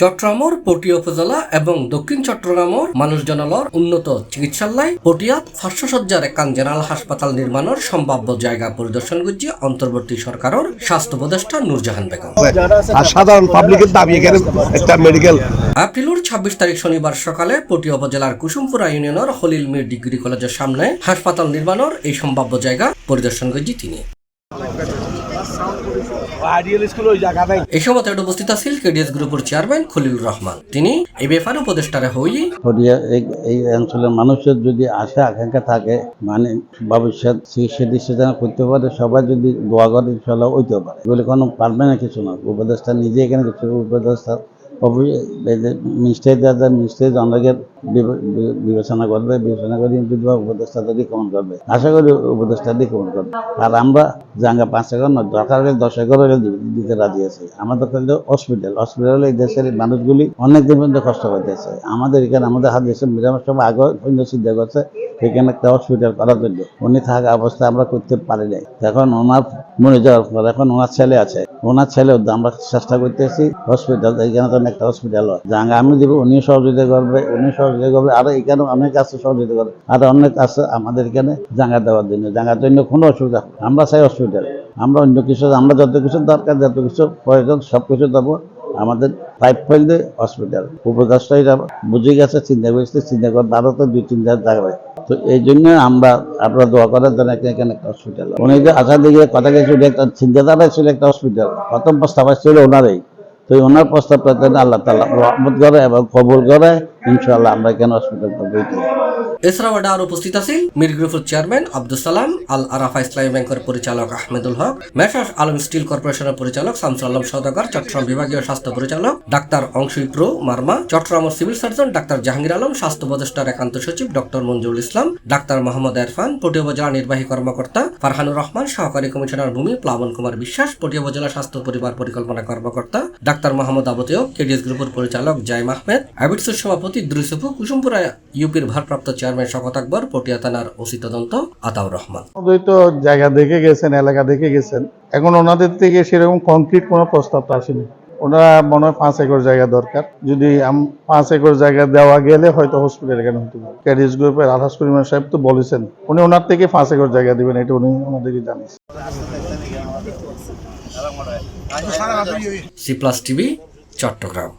চট্টগ্রামের পটিয়া উপজেলা এবং দক্ষিণ চট্টগ্রামের মানুষজনালর উন্নত চিকিৎসালয় পটিয়াত 500 শয্যার একান জেনারেল হাসপাতাল নির্মাণের সম্ভাব্য জায়গা পরিদর্শন করছে অন্তর্বর্তী সরকারের স্বাস্থ্য উপদেষ্টা নূরজাহান বেগম। সাধারণ পাবলিকের দাবি এখানে একটা মেডিকেল। এপ্রিলের 26 তারিখ শনিবার সকালে পটিয়া উপজেলার কুসুমপুরা ইউনিয়নের খলিল মির ডিগ্রি কলেজের সামনে হাসপাতাল নির্মাণের এই সম্ভাব্য জায়গা পরিদর্শন করছে তিনি। এই সময় উপস্থিত আছেন কেডিএস গ্রুপের চেয়ারম্যান খলিলুর রহমান। তিনি এই ব্যাপারে উপদেষ্টারা হই এই অঞ্চলের মানুষের যদি আশা আকাঙ্ক্ষা থাকে মানে ভবিষ্যৎ চিকিৎসা যেন করতে পারে, সবাই যদি দোয়া করে ইনশাল্লাহ হইতে পারে। বলে কোনো পারবে না কিছু না, উপদেষ্টা নিজে এখানে কিছু উপদেষ্টা মিনিস্ট্রি অনেকের বিবেচনা করবে, বিবেচনা করে যদি উপদেষ্টা রিকমেন্ড করবে, আশা করি উপদেষ্টা রিকমেন্ড করবে। আর আমরা জাঙ্গা 5 একর নয়, দরকার হলে 10 একর দিতে রাজি আছি। আমাদের হসপিটাল এই দেশের মানুষগুলি অনেকদিন পর্যন্ত কষ্ট করতেছে। আমাদের এখানে আমাদের হাত দেশের মিরামের সময় আগে চিন্তা করছে এখানে একটা হসপিটাল করার জন্য। উনি থাকা অবস্থায় আমরা করতে পারি নাই। এখন ওনার মরে যাওয়ার পর এখন ওনার ছেলে আছে, ওনার ছেলে আমরা চেষ্টা করতেছি হসপিটাল, এইখানে তো একটা হসপিটাল হয় জাঙ্গা আমি দিব, উনি সহযোগিতা করবে, আরো এখানে অনেক আছে সহযোগিতা করবে, আরো অনেক আছে আমাদের এখানে জাঙ্গা দেওয়ার জন্য। জাঙ্গার জন্য কোনো অসুবিধা, আমরা চাই হসপিটাল। আমরা অন্য কিছু, আমরা যত কিছু দরকার, যত কিছু প্রয়োজন সবকিছু দেবো। আমাদের 5 পয়েন্টে হসপিটাল উপদেষ্টা বুঝে গেছে, চিন্তা করছে, চিন্তা করে ভারতের 2-3 জায়গায়। তো এই জন্য আমরা আপনারা দোয়া করার জন্য এখানে একটা হসপিটাল। উনি যে আশা দিকে কথা গেছিল একটা চিন্তাধারা ছিল একটা হসপিটাল, প্রথম প্রস্তাব ছিল ওনারই। তো ওনার প্রস্তাব আল্লাহ তাআলা রহমত করে এবং কবুল করে, ইনশাআল্লাহ আমরা এখানে হসপিটাল পাবো। এছাড়াও আর উপস্থিত আছেন মির গ্রুপের চেয়ারম্যান আব্দুল সালাম, আল আরাফা ইসলামী ব্যাংকের পরিচালক আহমেদুল হক, মেসার্স আলম স্টিল কর্পোরেশনের পরিচালক শামসুল আলম সওদাগর, চট্টগ্রাম বিভাগীয় স্বাস্থ্য পরিচালক ডাক্তার অংশুই প্রো মার্মা, চট্টগ্রামের civil surgeon doctor Jahangir Alam, স্বাস্থ্য উপদেষ্টার একান্ত সচিব ডক্টর মঞ্জুরুল ইসলাম, ডাক্তার মোহাম্মদ ইরফান, পটিয়া উপজেলা নির্বাহী কর্মকর্তা ফারহানুর রহমান, সহকারী কমিশনার ভূমি প্লাবন কুমার বিশ্বাস, পটিয়া উপজেলা স্বাস্থ্য পরিবার পরিকল্পনা কর্মকর্তা ডাক্তার মোহাম্মদ আবতেও, কেডিএস গ্রুপের পরিচালক জাইম আহমেদ, অ্যাবিটসের সভাপতি দ্রুসুফু, কুসুমপুরা ইউপির ভারপ্রাপ্ত চেয়ারম্যান শওকত আকবর, পটিয়া থানার ওসি তদন্ত আতাউর রহমান। তো জায়গা দেখে গেছেন, এলাকা দেখে গেছেন, এখন ওনাদের থেকে সেরকম কংক্রিট কোনো প্রস্তাব আসেনি। ওনারা মনে হয় 5 একর জায়গা দরকার। যদি 5 একর জায়গা দেওয়া গেলে হয়তো হসপিটাল এখানে হতে পারে। ক্যাডিস গ্রুপের আলহাজ করিম সাহেব তো বলেছেন উনি ওনার থেকে 5 একর জায়গা দিবেন, এটা উনি আমাদেরকে জানিয়েছেন। C plus TV, Chittagong.